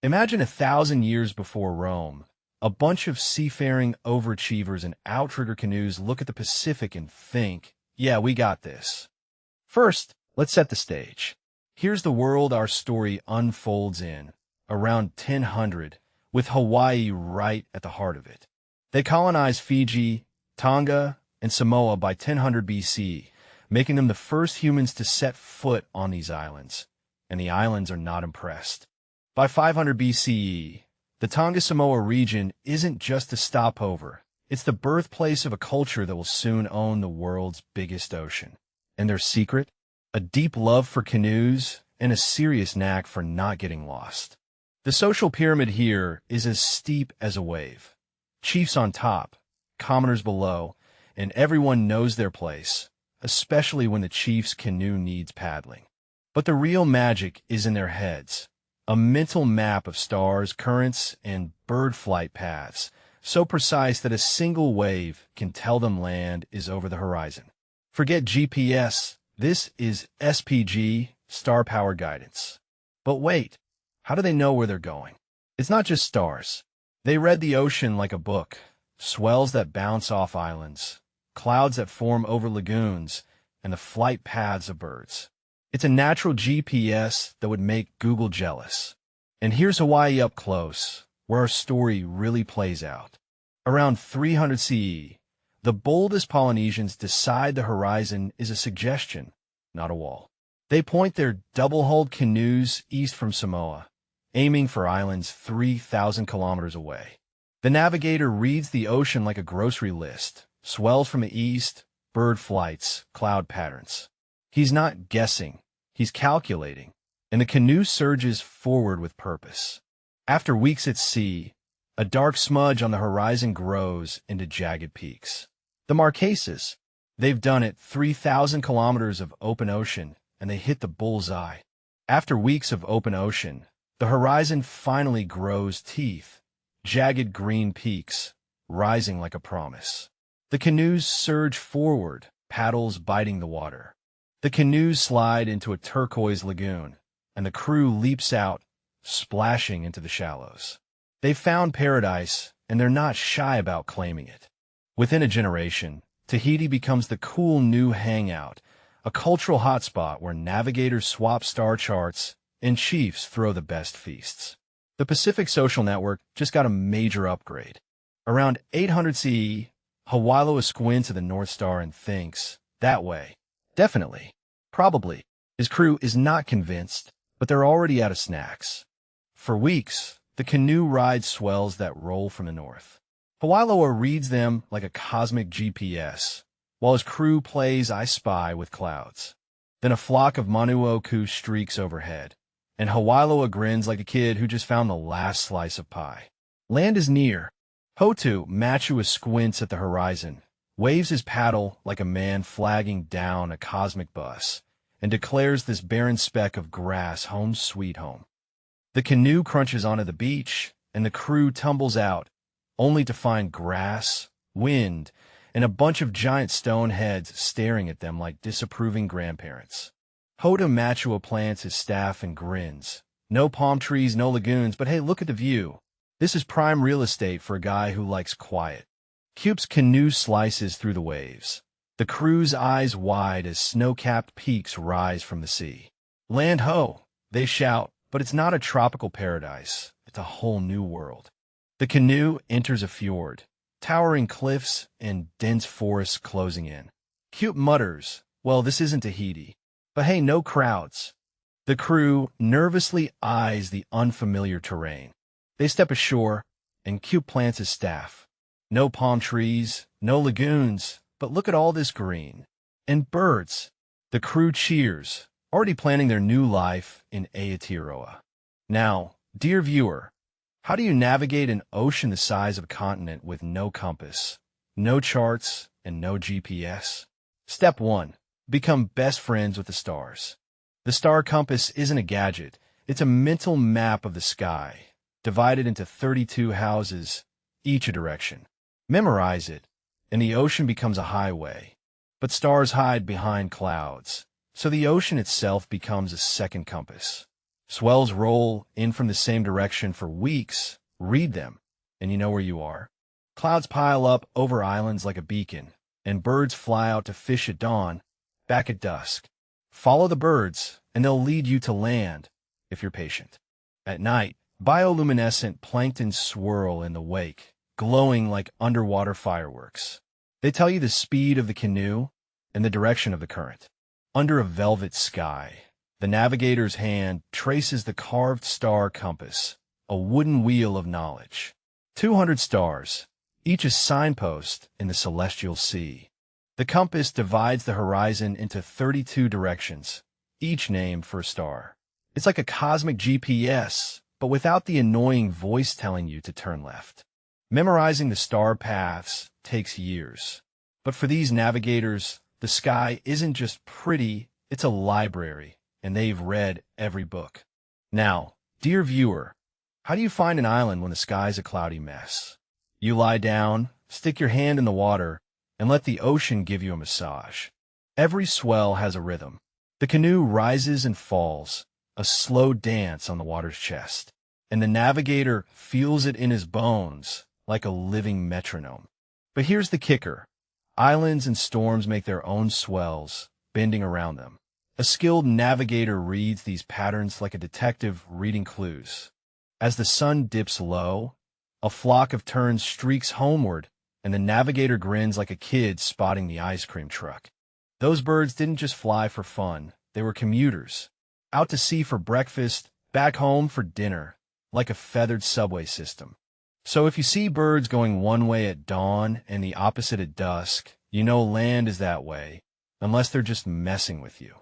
Imagine 1,000 years before Rome. A bunch of seafaring overachievers in outrigger canoes look at the Pacific and think, yeah, we got this. First, let's set the stage. Here's the world our story unfolds in, around 1000, with Hawaii right at the heart of it. They colonized Fiji, Tonga, and Samoa by 1000 BC, making them the first humans to set foot on these islands. And the islands are not impressed. By 500 BCE, the Tonga-Samoa region isn't just a stopover. It's the birthplace of a culture that will soon own the world's biggest ocean. And their secret? A deep love for canoes and a serious knack for not getting lost. The social pyramid here is as steep as a wave. Chiefs on top, commoners below, and everyone knows their place, especially when the chief's canoe needs paddling. But the real magic is in their heads. A mental map of stars, currents, and bird flight paths, so precise that a single wave can tell them land is over the horizon. Forget GPS, this is SPG, star power guidance. But wait, how do they know where they're going? It's not just stars. They read the ocean like a book, swells that bounce off islands, clouds that form over lagoons, and the flight paths of birds. It's a natural GPS that would make Google jealous. And here's Hawaii up close, where our story really plays out. Around 300 CE, the boldest Polynesians decide the horizon is a suggestion, not a wall. They point their double-hulled canoes east from Samoa, aiming for islands 3,000 kilometers away. The navigator reads the ocean like a grocery list, swells from the east, bird flights, cloud patterns. He's not guessing, he's calculating, and the canoe surges forward with purpose. After weeks at sea, a dark smudge on the horizon grows into jagged peaks. The Marquesas. They've done it 3,000 kilometers of open ocean, and they hit the bullseye. After weeks of open ocean, the horizon finally grows teeth, jagged green peaks, rising like a promise. The canoes surge forward, paddles biting the water. The canoes slide into a turquoise lagoon, and the crew leaps out, splashing into the shallows. They've found paradise, and they're not shy about claiming it. Within a generation, Tahiti becomes the cool new hangout, a cultural hotspot where navigators swap star charts and chiefs throw the best feasts. The Pacific Social Network just got a major upgrade. Around 800 CE, Hōkūleʻa squints at the North Star and thinks, that way. Definitely. Probably. His crew is not convinced, but they're already out of snacks. For weeks, the canoe rides swells that roll from the north. Hōkūleʻa reads them like a cosmic GPS, while his crew plays I Spy with clouds. Then a flock of manuoku streaks overhead, and Hōkūleʻa grins like a kid who just found the last slice of pie. Land is near. Hōkūleʻa squints at the horizon, waves his paddle like a man flagging down a cosmic bus, and declares this barren speck of grass home sweet home. The canoe crunches onto the beach, and the crew tumbles out, only to find grass, wind, and a bunch of giant stone heads staring at them like disapproving grandparents. Hōkūleʻa plants his staff and grins. No palm trees, no lagoons, but hey, look at the view. This is prime real estate for a guy who likes quiet. Kupe's canoe slices through the waves, the crew's eyes wide as snow-capped peaks rise from the sea. Land ho! They shout, but it's not a tropical paradise. It's a whole new world. The canoe enters a fjord, towering cliffs and dense forests closing in. Kupe mutters, well, this isn't Tahiti. But hey, no crowds. The crew nervously eyes the unfamiliar terrain. They step ashore, and Kupe plants his staff. No palm trees, no lagoons, but look at all this green. And birds. The crew cheers, already planning their new life in Aotearoa. Now, dear viewer, how do you navigate an ocean the size of a continent with no compass, no charts, and no GPS? Step 1. Become best friends with the stars. The star compass isn't a gadget, it's a mental map of the sky, divided into 32 houses, each a direction. Memorize it, and the ocean becomes a highway. But stars hide behind clouds, so the ocean itself becomes a second compass. Swells roll in from the same direction for weeks. Read them, and you know where you are. Clouds pile up over islands like a beacon, and birds fly out to fish at dawn, back at dusk. Follow the birds, and they'll lead you to land, if you're patient. At night, bioluminescent plankton swirl in the wake, glowing like underwater fireworks. They tell you the speed of the canoe and the direction of the current. Under a velvet sky, the navigator's hand traces the carved star compass, a wooden wheel of knowledge. 200 stars, each a signpost in the celestial sea. The compass divides the horizon into 32 directions, each named for a star. It's like a cosmic GPS, but without the annoying voice telling you to turn left. Memorizing the star paths takes years. But for these navigators, the sky isn't just pretty, it's a library, and they've read every book. Now, dear viewer, how do you find an island when the sky's a cloudy mess? You lie down, stick your hand in the water, and let the ocean give you a massage. Every swell has a rhythm. The canoe rises and falls, a slow dance on the water's chest, and the navigator feels it in his bones like a living metronome. But here's the kicker. Islands and storms make their own swells, bending around them. A skilled navigator reads these patterns like a detective reading clues. As the sun dips low, a flock of terns streaks homeward, and the navigator grins like a kid spotting the ice cream truck. Those birds didn't just fly for fun, they were commuters. Out to sea for breakfast, back home for dinner, like a feathered subway system. So if you see birds going one way at dawn and the opposite at dusk, you know land is that way, unless they're just messing with you.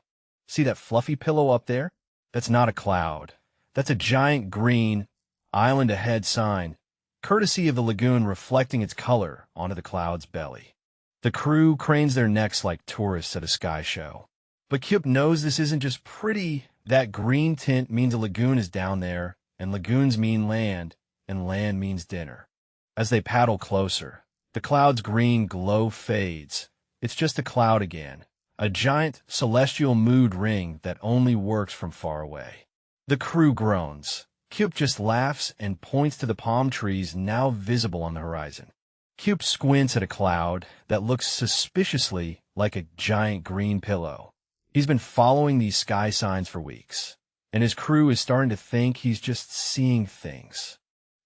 See that fluffy pillow up there? That's not a cloud. That's a giant green island ahead sign, courtesy of the lagoon reflecting its color onto the cloud's belly. The crew cranes their necks like tourists at a sky show. But Kupe knows this isn't just pretty. That green tint means a lagoon is down there, and lagoons mean land, and land means dinner. As they paddle closer, the cloud's green glow fades. It's just a cloud again, a giant celestial mood ring that only works from far away. The crew groans. Kupe just laughs and points to the palm trees now visible on the horizon. Kupe squints at a cloud that looks suspiciously like a giant green pillow. He's been following these sky signs for weeks, and his crew is starting to think he's just seeing things.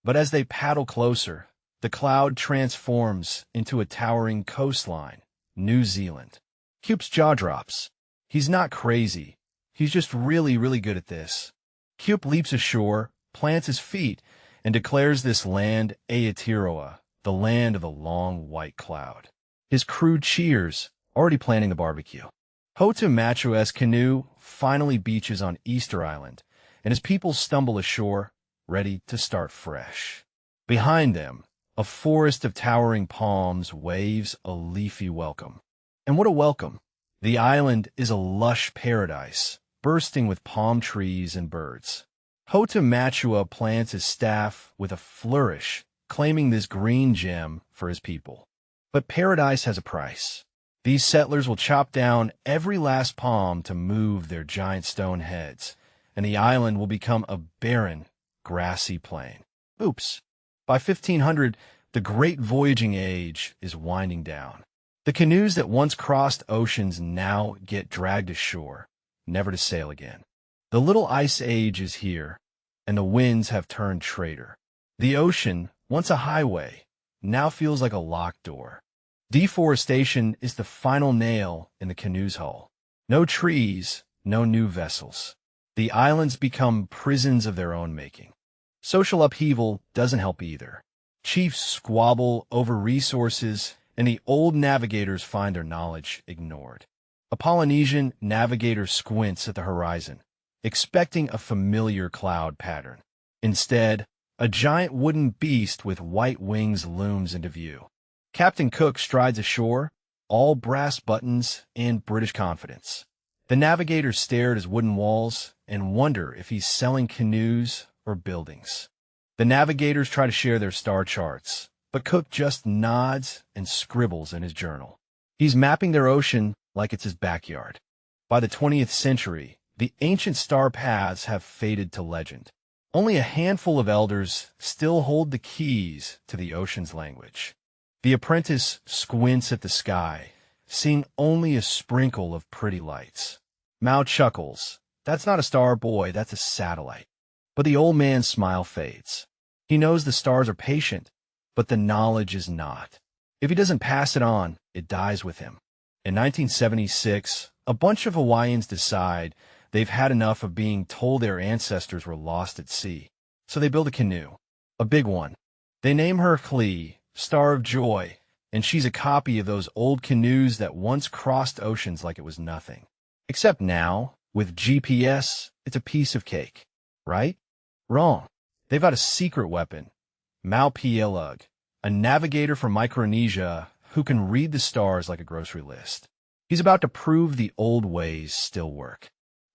But as they paddle closer, the cloud transforms into a towering coastline, New Zealand. Kupe's jaw drops. He's not crazy. He's just really, really good at this. Kupe leaps ashore, plants his feet, and declares this land Aotearoa, the land of the long white cloud. His crew cheers, already planning the barbecue. Hōkūleʻa's canoe finally beaches on Easter Island, and his people stumble ashore, ready to start fresh. Behind them, a forest of towering palms waves a leafy welcome. And what a welcome! The island is a lush paradise, bursting with palm trees and birds. Hōkūleʻa plants his staff with a flourish, claiming this green gem for his people. But paradise has a price. These settlers will chop down every last palm to move their giant stone heads, and the island will become a barren, grassy plain. Oops. By 1500, the great voyaging age is winding down. The canoes that once crossed oceans now get dragged ashore, never to sail again. The little ice age is here, and the winds have turned traitor. The ocean, once a highway, now feels like a locked door. Deforestation is the final nail in the canoe's hull. No trees, no new vessels. The islands become prisons of their own making. Social upheaval doesn't help either. Chiefs squabble over resources, and the old navigators find their knowledge ignored. A Polynesian navigator squints at the horizon, expecting a familiar cloud pattern. Instead, a giant wooden beast with white wings looms into view. Captain Cook strides ashore, all brass buttons and British confidence. The navigators stare at his wooden walls and wonder if he's selling canoes or buildings. The navigators try to share their star charts, but Cook just nods and scribbles in his journal. He's mapping their ocean like it's his backyard. By the 20th century, The ancient star paths have faded to legend. Only a handful of elders still hold the keys to the ocean's language. The apprentice squints at the sky, seeing only a sprinkle of pretty lights. Mao chuckles. That's not a star, boy, that's a satellite. But the old man's smile fades. He knows the stars are patient, but the knowledge is not. If he doesn't pass it on, it dies with him. In 1976, a bunch of Hawaiians decide they've had enough of being told their ancestors were lost at sea. So they build a canoe, a big one. They name her Hōkūleʻa, Star of Joy, and she's a copy of those old canoes that once crossed oceans like it was nothing. Except now, with GPS, it's a piece of cake. Right? Wrong. They've got a secret weapon, Malpilug, a navigator from Micronesia who can read the stars like a grocery list. He's about to prove the old ways still work.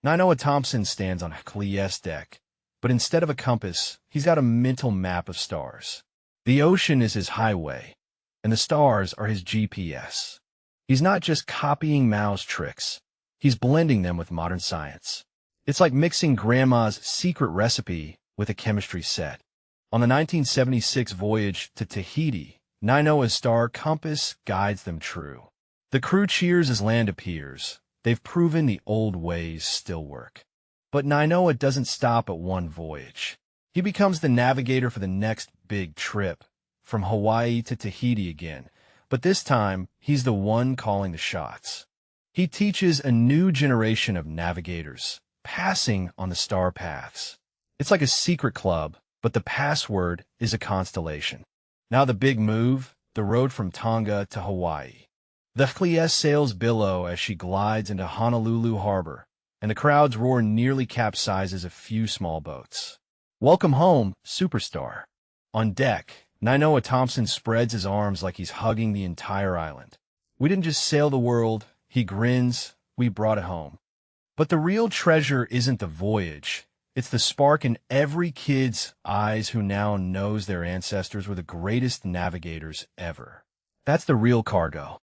Nainoa Thompson stands on Hōkūleʻa's deck, but instead of a compass, he's got a mental map of stars. The ocean is his highway, and the stars are his GPS. He's not just copying Mao's tricks, he's blending them with modern science. It's like mixing Grandma's secret recipe with a chemistry set. On the 1976 voyage to Tahiti, Nainoa's star compass guides them true. The crew cheers as land appears. They've proven the old ways still work. But Nainoa doesn't stop at one voyage. He becomes the navigator for the next big trip, from Hawaii to Tahiti again. But this time, he's the one calling the shots. He teaches a new generation of navigators, passing on the star paths. It's like a secret club, but the password is a constellation. Now the big move, the road from Tonga to Hawaii. The Hōkūleʻa sails billow as she glides into Honolulu Harbor, and the crowd's roar nearly capsizes a few small boats. Welcome home, superstar. On deck, Nainoa Thompson spreads his arms like he's hugging the entire island. We didn't just sail the world, he grins, we brought it home. But the real treasure isn't the voyage. It's the spark in every kid's eyes who now knows their ancestors were the greatest navigators ever. That's the real cargo.